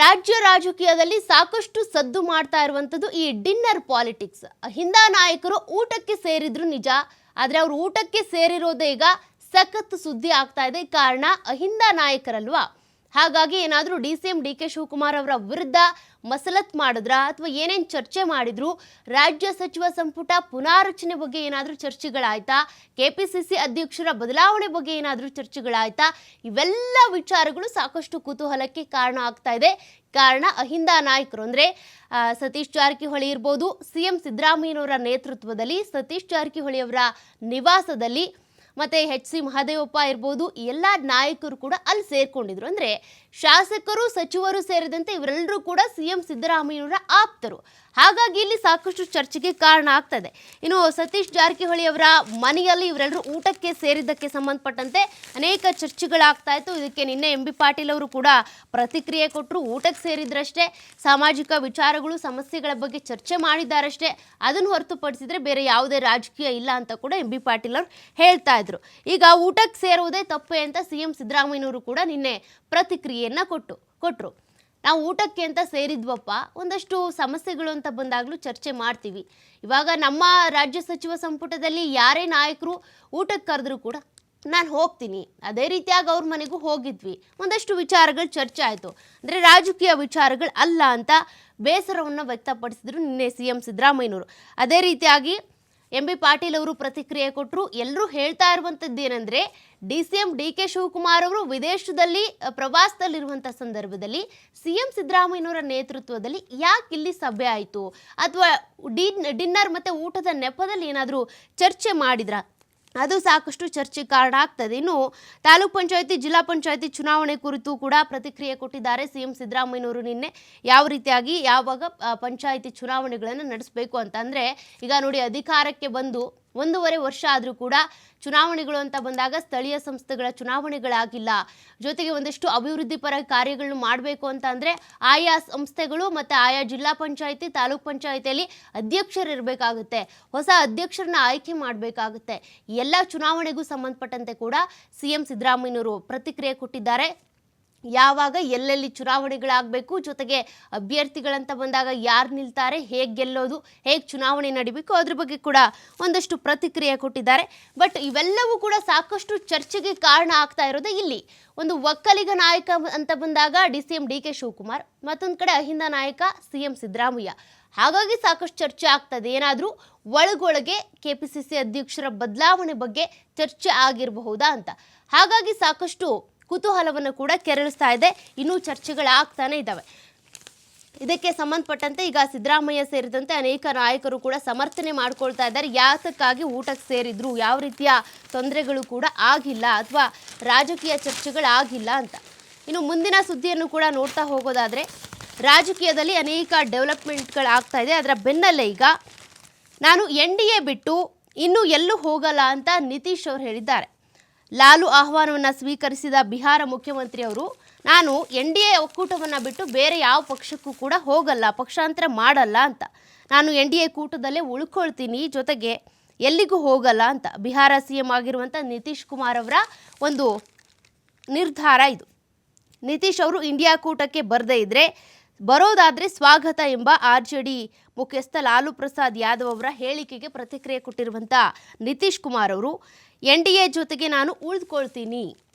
ರಾಜ್ಯ ರಾಜಕೀಯದಲ್ಲಿ ಸಾಕಷ್ಟು ಸದ್ದು ಮಾಡ್ತಾ ಇರುವಂತದ್ದು ಈ ಡಿನ್ನರ್ ಪಾಲಿಟಿಕ್ಸ್. ಅಹಿಂದ ನಾಯಕರು ಊಟಕ್ಕೆ ಸೇರಿದ್ರು ನಿಜ, ಆದ್ರೆ ಅವರು ಊಟಕ್ಕೆ ಸೇರಿರೋದೇ ಈಗ ಸಖತ್ ಸುದ್ದಿ ಆಗ್ತಾ ಇದೆ. ಕಾರಣ ಅಹಿಂದ ನಾಯಕರಲ್ವಾ. ಹಾಗಾಗಿ ಏನಾದರೂ DCM DK ಶಿವಕುಮಾರ್ ಅವರ ವಿರುದ್ಧ ಮಸಲತ್ ಮಾಡಿದ್ರ ಅಥವಾ ಏನೇನು ಚರ್ಚೆ ಮಾಡಿದ್ರು, ರಾಜ್ಯ ಸಚಿವ ಸಂಪುಟ ಪುನಾರಚನೆ ಬಗ್ಗೆ ಏನಾದರೂ ಚರ್ಚೆಗಳಾಯ್ತಾ, KPCC ಅಧ್ಯಕ್ಷರ ಬದಲಾವಣೆ ಬಗ್ಗೆ ಏನಾದರೂ ಚರ್ಚೆಗಳಾಯ್ತಾ, ಇವೆಲ್ಲ ವಿಚಾರಗಳು ಸಾಕಷ್ಟು ಕುತೂಹಲಕ್ಕೆ ಕಾರಣ ಆಗ್ತಾ ಇದೆ. ಕಾರಣ ಅಹಿಂದ ನಾಯಕರು ಅಂದರೆ ಸತೀಶ್ ಜಾರಕಿಹೊಳಿ ಇರ್ಬೋದು, CM ಸಿದ್ದರಾಮಯ್ಯನವರ ನೇತೃತ್ವದಲ್ಲಿ ಸತೀಶ್ ಜಾರಕಿಹೊಳಿ ಅವರ ನಿವಾಸದಲ್ಲಿ ಮತ್ತು HC ಮಹದೇವಪ್ಪ ಇರ್ಬೋದು, ಎಲ್ಲ ನಾಯಕರು ಕೂಡ ಅಲ್ಲಿ ಸೇರ್ಕೊಂಡಿದ್ರು. ಅಂದರೆ ಶಾಸಕರು ಸಚಿವರು ಸೇರಿದಂತೆ ಇವರೆಲ್ಲರೂ ಕೂಡ CM ಸಿದ್ದರಾಮಯ್ಯನವರ ಆಪ್ತರು. ಹಾಗಾಗಿ ಇಲ್ಲಿ ಸಾಕಷ್ಟು ಚರ್ಚೆಗೆ ಕಾರಣ ಆಗ್ತದೆ. ಇನ್ನು ಸತೀಶ್ ಜಾರಕಿಹೊಳಿ ಅವರ ಮನೆಯಲ್ಲಿ ಇವರೆಲ್ಲರೂ ಊಟಕ್ಕೆ ಸೇರಿದ್ದಕ್ಕೆ ಸಂಬಂಧಪಟ್ಟಂತೆ ಅನೇಕ ಚರ್ಚೆಗಳಾಗ್ತಾ ಇತ್ತು. ಇದಕ್ಕೆ ನಿನ್ನೆ MB ಪಾಟೀಲ್ ಅವರು ಕೂಡ ಪ್ರತಿಕ್ರಿಯೆ ಕೊಟ್ಟರು. ಊಟಕ್ಕೆ ಸೇರಿದ್ರಷ್ಟೇ, ಸಾಮಾಜಿಕ ವಿಚಾರಗಳು ಸಮಸ್ಯೆಗಳ ಬಗ್ಗೆ ಚರ್ಚೆ ಮಾಡಿದ್ದಾರಷ್ಟೇ, ಅದನ್ನು ಹೊರತುಪಡಿಸಿದ್ರೆ ಬೇರೆ ಯಾವುದೇ ರಾಜಕೀಯ ಇಲ್ಲ ಅಂತ ಕೂಡ MB ಪಾಟೀಲ್ ಅವರು ಹೇಳ್ತಾ ಇದ್ರು. ಈಗ ಊಟಕ್ಕೆ ಸೇರುವುದೇ ತಪ್ಪೆ ಅಂತ CM ಸಿದ್ದರಾಮಯ್ಯನವರು ಕೂಡ ನಿನ್ನೆ ಪ್ರತಿಕ್ರಿಯೆಯನ್ನ ಕೊಟ್ಟರು. ನಾವು ಊಟಕ್ಕೆ ಅಂತ ಸೇರಿದ್ವಪ್ಪ, ಒಂದಷ್ಟು ಸಮಸ್ಯೆಗಳು ಅಂತ ಬಂದಾಗಲೂ ಚರ್ಚೆ ಮಾಡ್ತೀವಿ. ಇವಾಗ ನಮ್ಮ ರಾಜ್ಯ ಸಚಿವ ಸಂಪುಟದಲ್ಲಿ ಯಾರೇ ನಾಯಕರು ಊಟಕ್ಕೆ ಕರೆದ್ರೂ ಕೂಡ ನಾನು ಹೋಗ್ತೀನಿ, ಅದೇ ರೀತಿಯಾಗಿ ಅವ್ರ ಮನೆಗೂ ಹೋಗಿದ್ವಿ, ಒಂದಷ್ಟು ವಿಚಾರಗಳು ಚರ್ಚೆ ಆಯಿತು. ಅಂದರೆ ರಾಜಕೀಯ ವಿಚಾರಗಳು ಅಲ್ಲ ಅಂತ ಬೇಸರವನ್ನು ವ್ಯಕ್ತಪಡಿಸಿದ್ರು ನಿನ್ನೆ CM ಸಿದ್ದರಾಮಯ್ಯನವರು. ಅದೇ ರೀತಿಯಾಗಿ MB ಪಾಟೀಲ್ ಅವರು ಪ್ರತಿಕ್ರಿಯೆ ಕೊಟ್ಟರು. ಎಲ್ಲರೂ ಹೇಳ್ತಾ ಇರುವಂಥದ್ದು ಏನಂದರೆ, DCM DK ಶಿವಕುಮಾರ್ ಅವರು ವಿದೇಶದಲ್ಲಿ ಪ್ರವಾಸದಲ್ಲಿರುವಂಥ ಸಂದರ್ಭದಲ್ಲಿ CM ಸಿದ್ದರಾಮಯ್ಯನವರ ನೇತೃತ್ವದಲ್ಲಿ ಯಾಕೆ ಇಲ್ಲಿ ಸಭೆ ಆಯಿತು, ಅಥವಾ ಡಿನ್ನರ್ ಮತ್ತು ಊಟದ ನೆಪದಲ್ಲಿ ಏನಾದರೂ ಚರ್ಚೆ ಮಾಡಿದ್ರ, ಅದು ಸಾಕಷ್ಟು ಚರ್ಚೆ ಕಾರಣ ಆಗ್ತದೆ. ಇನ್ನು ತಾಲೂಕ್ ಪಂಚಾಯತಿ ಜಿಲ್ಲಾ ಪಂಚಾಯತಿ ಚುನಾವಣೆ ಕುರಿತು ಕೂಡ ಪ್ರತಿಕ್ರಿಯೆ ಕೊಟ್ಟಿದ್ದಾರೆ CM ಸಿದ್ದರಾಮಯ್ಯನವರು. ನಿನ್ನೆ ಯಾವ ರೀತಿಯಾಗಿ ಯಾವಾಗ ಪಂಚಾಯತಿ ಚುನಾವಣೆಗಳನ್ನು ನಡೆಸಬೇಕು ಅಂತ. ಅಂದರೆ ಈಗ ನೋಡಿ, ಅಧಿಕಾರಕ್ಕೆ ಬಂದು 1.5 ವರ್ಷ ಆದರೂ ಕೂಡ ಚುನಾವಣೆಗಳು ಅಂತ ಬಂದಾಗ ಸ್ಥಳೀಯ ಸಂಸ್ಥೆಗಳ ಚುನಾವಣೆಗಳಾಗಿಲ್ಲ. ಜೊತೆಗೆ ಒಂದಷ್ಟು ಅಭಿವೃದ್ಧಿ ಪರ ಕಾರ್ಯಗಳನ್ನು ಮಾಡಬೇಕು ಅಂತ ಅಂದರೆ ಆಯಾ ಸಂಸ್ಥೆಗಳು ಮತ್ತು ಆಯಾ ಜಿಲ್ಲಾ ಪಂಚಾಯತಿ ತಾಲೂಕ್ ಪಂಚಾಯತಿಯಲ್ಲಿ ಅಧ್ಯಕ್ಷರು ಇರಬೇಕಾಗುತ್ತೆ, ಹೊಸ ಅಧ್ಯಕ್ಷರನ್ನ ಆಯ್ಕೆ ಮಾಡಬೇಕಾಗುತ್ತೆ. ಎಲ್ಲ ಚುನಾವಣೆಗೂ ಸಂಬಂಧಪಟ್ಟಂತೆ ಕೂಡ CM ಸಿದ್ದರಾಮಯ್ಯನವರು ಪ್ರತಿಕ್ರಿಯೆ ಕೊಟ್ಟಿದ್ದಾರೆ. ಯಾವಾಗ ಎಲ್ಲೆಲ್ಲಿ ಚುನಾವಣೆಗಳಾಗಬೇಕು, ಜೊತೆಗೆ ಅಭ್ಯರ್ಥಿಗಳಂತ ಬಂದಾಗ ಯಾರು ನಿಲ್ತಾರೆ, ಹೇಗೆ ಗೆಲ್ಲೋದು, ಹೇಗೆ ಚುನಾವಣೆ ನಡಿಬೇಕು, ಅದ್ರ ಬಗ್ಗೆ ಕೂಡ ಒಂದಷ್ಟು ಪ್ರತಿಕ್ರಿಯೆ ಕೊಟ್ಟಿದ್ದಾರೆ. ಬಟ್ ಇವೆಲ್ಲವೂ ಕೂಡ ಸಾಕಷ್ಟು ಚರ್ಚೆಗೆ ಕಾರಣ ಆಗ್ತಾ ಇರೋದು ಇಲ್ಲಿ. ಒಂದು ಒಕ್ಕಲಿಗ ನಾಯಕ ಅಂತ ಬಂದಾಗ DCM DK ಶಿವಕುಮಾರ್, ಮತ್ತೊಂದು ಕಡೆ ಅಹಿಂದ ನಾಯಕ CM ಸಿದ್ದರಾಮಯ್ಯ. ಹಾಗಾಗಿ ಸಾಕಷ್ಟು ಚರ್ಚೆ ಆಗ್ತದೆ. ಏನಾದರೂ ಒಳಗೊಳಗೆ KPCC ಅಧ್ಯಕ್ಷರ ಬದಲಾವಣೆ ಬಗ್ಗೆ ಚರ್ಚೆ ಆಗಿರಬಹುದಾ ಅಂತ. ಹಾಗಾಗಿ ಸಾಕಷ್ಟು ಕುತೂಹಲವನ್ನು ಕೂಡ ಕೆರಳಿಸ್ತಾ ಇದೆ. ಇನ್ನೂ ಚರ್ಚೆಗಳಾಗ್ತಾನೆ ಇದ್ದಾವೆ. ಇದಕ್ಕೆ ಸಂಬಂಧಪಟ್ಟಂತೆ ಈಗ ಸಿದ್ದರಾಮಯ್ಯ ಸೇರಿದಂತೆ ಅನೇಕ ನಾಯಕರು ಕೂಡ ಸಮರ್ಥನೆ ಮಾಡ್ಕೊಳ್ತಾ ಇದ್ದಾರೆ. ಯಾತಕ್ಕಾಗಿ ಊಟಕ್ಕೆ ಸೇರಿದ್ರು, ಯಾವ ರೀತಿಯ ತೊಂದರೆಗಳು ಕೂಡ ಆಗಿಲ್ಲ ಅಥವಾ ರಾಜಕೀಯ ಚರ್ಚೆಗಳಾಗಿಲ್ಲ ಅಂತ. ಇನ್ನು ಮುಂದಿನ ಸುದ್ದಿಯನ್ನು ಕೂಡ ನೋಡ್ತಾ ಹೋಗೋದಾದರೆ, ರಾಜಕೀಯದಲ್ಲಿ ಅನೇಕ ಡೆವಲಪ್ಮೆಂಟ್ಗಳಾಗ್ತಾ ಇದೆ. ಅದರ ಬೆನ್ನಲ್ಲೇ ಈಗ ನಾನು NDA ಬಿಟ್ಟು ಇನ್ನೂ ಎಲ್ಲೂ ಹೋಗಲ್ಲ ಅಂತ ನಿತೀಶ್ ಅವರು ಹೇಳಿದ್ದಾರೆ. ಲಾಲು ಆಹ್ವಾನವನ್ನು ಸ್ವೀಕರಿಸಿದ ಬಿಹಾರ ಮುಖ್ಯಮಂತ್ರಿಯವರು, ನಾನು NDA ಒಕ್ಕೂಟವನ್ನು ಬಿಟ್ಟು ಬೇರೆ ಯಾವ ಪಕ್ಷಕ್ಕೂ ಕೂಡ ಹೋಗಲ್ಲ, ಪಕ್ಷಾಂತರ ಮಾಡಲ್ಲ ಅಂತ, ನಾನು NDA ಕೂಟದಲ್ಲೇ ಉಳ್ಕೊಳ್ತೀನಿ, ಜೊತೆಗೆ ಎಲ್ಲಿಗೂ ಹೋಗಲ್ಲ ಅಂತ ಬಿಹಾರ CM ಆಗಿರುವಂಥ ನಿತೀಶ್ ಕುಮಾರ್ ಅವರ ಒಂದು ನಿರ್ಧಾರ ಇದು. ನಿತೀಶ್ ಅವರು ಇಂಡಿಯಾ ಕೂಟಕ್ಕೆ ಬರೋದಾದರೆ ಸ್ವಾಗತ ಎಂಬ RJD ಮುಖ್ಯಸ್ಥ ಲಾಲು ಪ್ರಸಾದ್ ಯಾದವ್ ಅವರ ಹೇಳಿಕೆಗೆ ಪ್ರತಿಕ್ರಿಯೆ ಕೊಟ್ಟಿರುವಂಥ ನಿತೀಶ್ ಕುಮಾರ್ ಅವರು, NDA ಜೊತೆಗೆ ನಾನು ಉಳಿದುಕೊಳ್ತೀನಿ.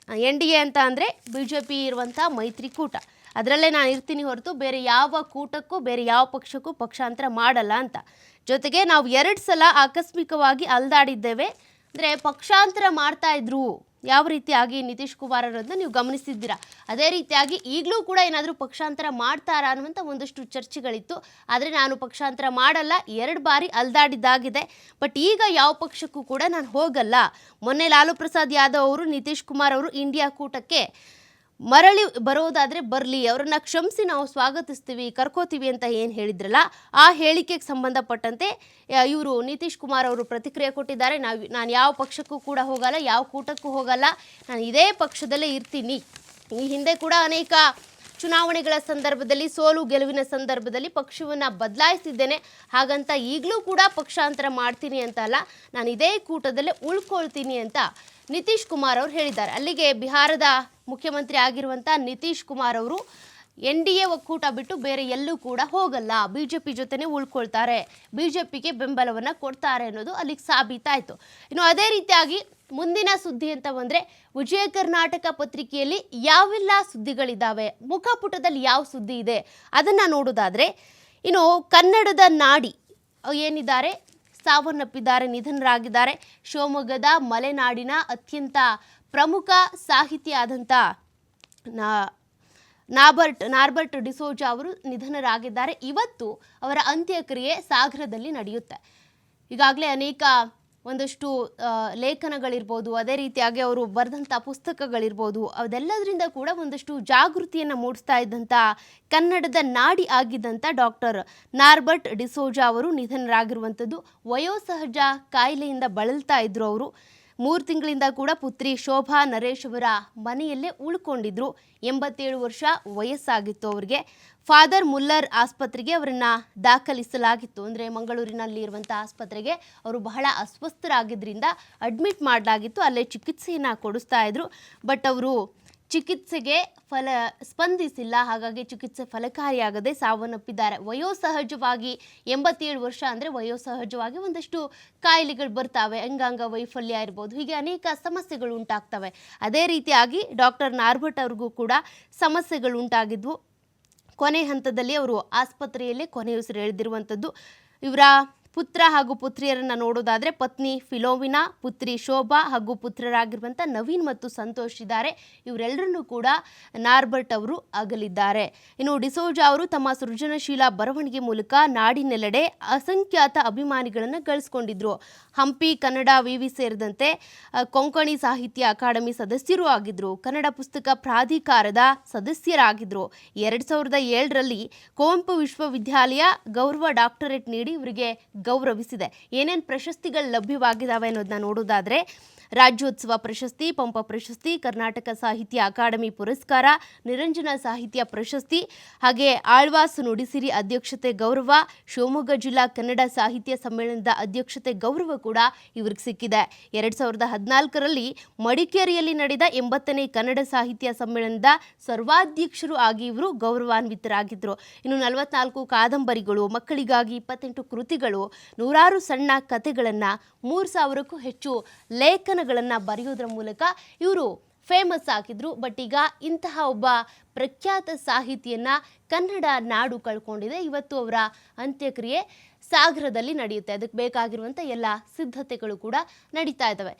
NDA ಅಂತ ಅಂದರೆ BJP ಇರುವಂಥ ಮೈತ್ರಿಕೂಟ, ಅದರಲ್ಲೇ ನಾನು ಇರ್ತೀನಿ ಹೊರತು ಬೇರೆ ಯಾವ ಕೂಟಕ್ಕೂ ಬೇರೆ ಯಾವ ಪಕ್ಷಕ್ಕೂ ಪಕ್ಷಾಂತರ ಮಾಡಲ್ಲ ಅಂತ. ಜೊತೆಗೆ ನಾವು 2 ಸಲ ಆಕಸ್ಮಿಕವಾಗಿ ಅಲ್ದಾಡಿದ್ದೇವೆ. ಅಂದರೆ ಪಕ್ಷಾಂತರ ಮಾಡ್ತಾ ಇದ್ರು ಯಾವ ರೀತಿಯಾಗಿ ನಿತೀಶ್ ಕುಮಾರ್ ಅವರನ್ನು ನೀವು ಗಮನಿಸಿದ್ದೀರಾ. ಅದೇ ರೀತಿಯಾಗಿ ಈಗಲೂ ಕೂಡ ಏನಾದರೂ ಪಕ್ಷಾಂತರ ಮಾಡ್ತಾರಾ ಅನ್ನುವಂಥ ಒಂದಷ್ಟು ಚರ್ಚೆಗಳಿತ್ತು. ಆದರೆ ನಾನು ಪಕ್ಷಾಂತರ ಮಾಡಲ್ಲ, 2 ಬಾರಿ ಅಲ್ದಾಡಿದ್ದಾಗಿದೆ, ಬಟ್ ಈಗ ಯಾವ ಪಕ್ಷಕ್ಕೂ ಕೂಡ ನಾನು ಹೋಗಲ್ಲ. ಮೊನ್ನೆ ಲಾಲು ಪ್ರಸಾದ್ ಯಾದವ್ ಅವರು ನಿತೀಶ್ ಕುಮಾರ್ ಅವರು ಇಂಡಿಯಾ ಕೂಟಕ್ಕೆ ಮರಳಿ ಬರೋದಾದರೆ ಬರಲಿ, ಅವರನ್ನು ಕ್ಷಮಿಸಿ ನಾವು ಸ್ವಾಗತಿಸ್ತೀವಿ, ಕರ್ಕೋತೀವಿ ಅಂತ ಏನು ಹೇಳಿದ್ರಲ್ಲ, ಆ ಹೇಳಿಕೆಗೆ ಸಂಬಂಧಪಟ್ಟಂತೆ ಇವರು ನಿತೀಶ್ ಕುಮಾರ್ ಅವರು ಪ್ರತಿಕ್ರಿಯೆ ಕೊಟ್ಟಿದ್ದಾರೆ. ನಾನು ಯಾವ ಪಕ್ಷಕ್ಕೂ ಕೂಡ ಹೋಗಲ್ಲ, ಯಾವ ಕೂಟಕ್ಕೂ ಹೋಗಲ್ಲ, ನಾನು ಇದೇ ಪಕ್ಷದಲ್ಲೇ ಇರ್ತೀನಿ. ಈ ಹಿಂದೆ ಕೂಡ ಅನೇಕ ಚುನಾವಣೆಗಳ ಸಂದರ್ಭದಲ್ಲಿ, ಸೋಲು ಗೆಲುವಿನ ಸಂದರ್ಭದಲ್ಲಿ ಪಕ್ಷವನ್ನು ಬದಲಾಯಿಸಿದ್ದೇನೆ, ಹಾಗಂತ ಈಗಲೂ ಕೂಡ ಪಕ್ಷಾಂತರ ಮಾಡ್ತೀನಿ ಅಂತ ಅಲ್ಲ, ನಾನು ಇದೇ ಕೂಟದಲ್ಲೇ ಉಳ್ಕೊಳ್ತೀನಿ ಅಂತ ನಿತೀಶ್ ಕುಮಾರ್ ಅವರು ಹೇಳಿದ್ದಾರೆ. ಅಲ್ಲಿಗೆ ಬಿಹಾರದ ಮುಖ್ಯಮಂತ್ರಿ ಆಗಿರುವಂಥ ನಿತೀಶ್ ಕುಮಾರ್ ಅವರು NDA ಒಕ್ಕೂಟ ಬಿಟ್ಟು ಬೇರೆ ಎಲ್ಲೂ ಕೂಡ ಹೋಗಲ್ಲ, ಬಿಜೆಪಿ ಜೊತೆನೆ ಉಳ್ಕೊಳ್ತಾರೆ, ಬಿಜೆಪಿಗೆ ಬೆಂಬಲವನ್ನ ಕೊಡ್ತಾರೆ ಅನ್ನೋದು ಅಲ್ಲಿಗೆ ಸಾಬೀತಾಯ್ತು. ಇನ್ನು ಅದೇ ರೀತಿಯಾಗಿ ಮುಂದಿನ ಸುದ್ದಿ ಅಂತ ಬಂದ್ರೆ ವಿಜಯ ಕರ್ನಾಟಕ ಪತ್ರಿಕೆಯಲ್ಲಿ ಯಾವೆಲ್ಲ ಸುದ್ದಿಗಳಿದ್ದಾವೆ, ಮುಖಪುಟದಲ್ಲಿ ಯಾವ ಸುದ್ದಿ ಇದೆ ಅದನ್ನ ನೋಡೋದಾದ್ರೆ, ಇನ್ನು ಕನ್ನಡದ ನಾಡಿ ಏನಿದ್ದಾರೆ ಸಾವನ್ನಪ್ಪಿದ್ದಾರೆ, ನಿಧನರಾಗಿದ್ದಾರೆ. ಶಿವಮೊಗ್ಗದ ಮಲೆನಾಡಿನ ಅತ್ಯಂತ ಪ್ರಮುಖ ಸಾಹಿತಿ ಆದಂಥ ನಾರ್ಬರ್ಟ್ ಡಿಸೋಜಾ ಅವರು ನಿಧನರಾಗಿದ್ದಾರೆ. ಇವತ್ತು ಅವರ ಅಂತ್ಯಕ್ರಿಯೆ ಸಾಗರದಲ್ಲಿ ನಡೆಯುತ್ತೆ. ಈಗಾಗಲೇ ಅನೇಕ ಒಂದಷ್ಟು ಲೇಖನಗಳಿರ್ಬೋದು, ಅದೇ ರೀತಿಯಾಗಿ ಅವರು ಬರೆದಂಥ ಪುಸ್ತಕಗಳಿರ್ಬೋದು, ಅದೆಲ್ಲದರಿಂದ ಕೂಡ ಒಂದಷ್ಟು ಜಾಗೃತಿಯನ್ನು ಮೂಡಿಸ್ತಾ ಇದ್ದಂಥ ಕನ್ನಡದ ನಾಡಿ ಆಗಿದ್ದಂಥ ಡಾಕ್ಟರ್ ನಾರ್ಬರ್ಟ್ ಡಿಸೋಜಾ ಅವರು ನಿಧನರಾಗಿರುವಂಥದ್ದು. ವಯೋಸಹಜ ಕಾಯಿಲೆಯಿಂದ ಬಳಲ್ತಾ ಇದ್ರು ಅವರು. 3 ತಿಂಗಳಿಂದ ಕೂಡ ಪುತ್ರಿ ಶೋಭಾ ನರೇಶ್ ಅವರ ಮನೆಯಲ್ಲೇ ಉಳ್ಕೊಂಡಿದ್ರು. 87 ವರ್ಷ ವಯಸ್ಸಾಗಿತ್ತು ಅವರಿಗೆ. ಫಾದರ್ ಮುಲ್ಲರ್ ಆಸ್ಪತ್ರೆಗೆ ಅವರನ್ನ ದಾಖಲಿಸಲಾಗಿತ್ತು. ಅಂದರೆ ಮಂಗಳೂರಿನಲ್ಲಿ ಇರುವಂಥ ಆಸ್ಪತ್ರೆಗೆ ಅವರು ಬಹಳ ಅಸ್ವಸ್ಥರಾಗಿದ್ದರಿಂದ ಅಡ್ಮಿಟ್ ಮಾಡಲಾಗಿತ್ತು. ಅಲ್ಲೇ ಚಿಕಿತ್ಸೆಯನ್ನು ಕೊಡಿಸ್ತಾ ಇದ್ರು. ಬಟ್ ಅವರು ಚಿಕಿತ್ಸೆಗೆ ಸ್ಪಂದಿಸಿಲ್ಲ. ಹಾಗಾಗಿ ಚಿಕಿತ್ಸೆ ಫಲಕಾರಿಯಾಗದೆ ಸಾವನ್ನಪ್ಪಿದ್ದಾರೆ. ವಯೋಸಹಜವಾಗಿ 87 ವರ್ಷ ಅಂದರೆ ವಯೋಸಹಜವಾಗಿ ಒಂದಷ್ಟು ಕಾಯಿಲೆಗಳು ಬರ್ತಾವೆ. ಅಂಗಾಂಗ ವೈಫಲ್ಯ ಇರ್ಬೋದು, ಹೀಗೆ ಅನೇಕ ಸಮಸ್ಯೆಗಳು ಉಂಟಾಗ್ತವೆ. ಅದೇ ರೀತಿಯಾಗಿ ಡಾಕ್ಟರ್ ನಾರ್ಬರ್ಟ್ ಅವ್ರಿಗೂ ಕೂಡ ಸಮಸ್ಯೆಗಳು ಉಂಟಾಗಿದ್ವು. ಕೊನೆ ಹಂತದಲ್ಲಿ ಅವರು ಆಸ್ಪತ್ರೆಯಲ್ಲೇ ಕೊನೆಯುಸಿರು ಎಳೆದಿರುವಂಥದ್ದು. ಇವರ ಪುತ್ರ ಹಾಗೂ ಪುತ್ರಿಯರನ್ನು ನೋಡೋದಾದರೆ ಪತ್ನಿ ಫಿಲೋಮಿನಾ, ಪುತ್ರಿ ಶೋಭಾ ಹಾಗೂ ಪುತ್ರರಾಗಿರುವಂಥ ನವೀನ್ ಮತ್ತು ಸಂತೋಷ್ ಇದ್ದಾರೆ. ಇವರೆಲ್ಲರನ್ನೂ ಕೂಡ ನಾರ್ಬರ್ಟ್ ಅವರು ಅಗಲಿದ್ದಾರೆ. ಇನ್ನು ಡಿಸೋಜಾ ಅವರು ತಮ್ಮ ಸೃಜನಶೀಲ ಬರವಣಿಗೆ ಮೂಲಕ ನಾಡಿನೆಲ್ಲೆಡೆ ಅಸಂಖ್ಯಾತ ಅಭಿಮಾನಿಗಳನ್ನು ಗಳಿಸ್ಕೊಂಡಿದ್ರು. ಹಂಪಿ ಕನ್ನಡ ವಿವಿ ಸೇರಿದಂತೆ ಕೊಂಕಣಿ ಸಾಹಿತ್ಯ ಅಕಾಡೆಮಿ ಸದಸ್ಯರೂ ಆಗಿದ್ರು. ಕನ್ನಡ ಪುಸ್ತಕ ಪ್ರಾಧಿಕಾರದ ಸದಸ್ಯರಾಗಿದ್ದರು. 2007ರಲ್ಲಿ ಕುವೆಂಪು ವಿಶ್ವವಿದ್ಯಾಲಯ ಗೌರವ ಡಾಕ್ಟರೇಟ್ ನೀಡಿ ಇವರಿಗೆ ಗೌರವಿಸಿದೆ. ಏನೇನು ಪ್ರಶಸ್ತಿಗಳು ಲಭ್ಯವಾಗಿದ್ದಾವೆ ಅನ್ನೋದನ್ನ ನೋಡೋದಾದ್ರೆ, ರಾಜ್ಯೋತ್ಸವ ಪ್ರಶಸ್ತಿ, ಪಂಪ ಪ್ರಶಸ್ತಿ, ಕರ್ನಾಟಕ ಸಾಹಿತ್ಯ ಅಕಾಡೆಮಿ ಪುರಸ್ಕಾರ, ನಿರಂಜನ ಸಾಹಿತ್ಯ ಪ್ರಶಸ್ತಿ, ಹಾಗೆ ಆಳ್ವಾಸ್ ನುಡಿಸಿರಿ ಅಧ್ಯಕ್ಷತೆ ಗೌರವ, ಶಿವಮೊಗ್ಗ ಜಿಲ್ಲಾ ಕನ್ನಡ ಸಾಹಿತ್ಯ ಸಮ್ಮೇಳನದ ಅಧ್ಯಕ್ಷತೆ ಗೌರವ ಕೂಡ ಇವ್ರಿಗೆ ಸಿಕ್ಕಿದೆ. 2014ರಲ್ಲಿ ಮಡಿಕೇರಿಯಲ್ಲಿ ನಡೆದ 80ನೇ ಕನ್ನಡ ಸಾಹಿತ್ಯ ಸಮ್ಮೇಳನದ ಸರ್ವಾಧ್ಯಕ್ಷರು ಆಗಿ ಇವರು ಗೌರವಾನ್ವಿತರಾಗಿದ್ದರು. ಇನ್ನು 44 ಕಾದಂಬರಿಗಳು, ಮಕ್ಕಳಿಗಾಗಿ 28 ಕೃತಿಗಳು, 100 ಸಣ್ಣ ಕಥೆಗಳನ್ನು, 3000ಕ್ಕೂ ಹೆಚ್ಚು ಲೇಖನಗಳನ್ನು ಬರೆಯೋದ್ರ ಮೂಲಕ ಇವರು ಫೇಮಸ್ ಆಗಿದ್ರು. ಬಟ್ ಈಗ ಇಂತಹ ಒಬ್ಬ ಪ್ರಖ್ಯಾತ ಸಾಹಿತಿಯನ್ನ ಕನ್ನಡ ನಾಡು ಕಳ್ಕೊಂಡಿದೆ. ಇವತ್ತು ಅವರ ಅಂತ್ಯಕ್ರಿಯೆ ಸಾಗರದಲ್ಲಿ ನಡೆಯುತ್ತೆ. ಅದಕ್ಕೆ ಬೇಕಾಗಿರುವಂಥ ಎಲ್ಲ ಸಿದ್ಧತೆಗಳು ಕೂಡ ನಡೀತಾ ಇದ್ದಾವೆ.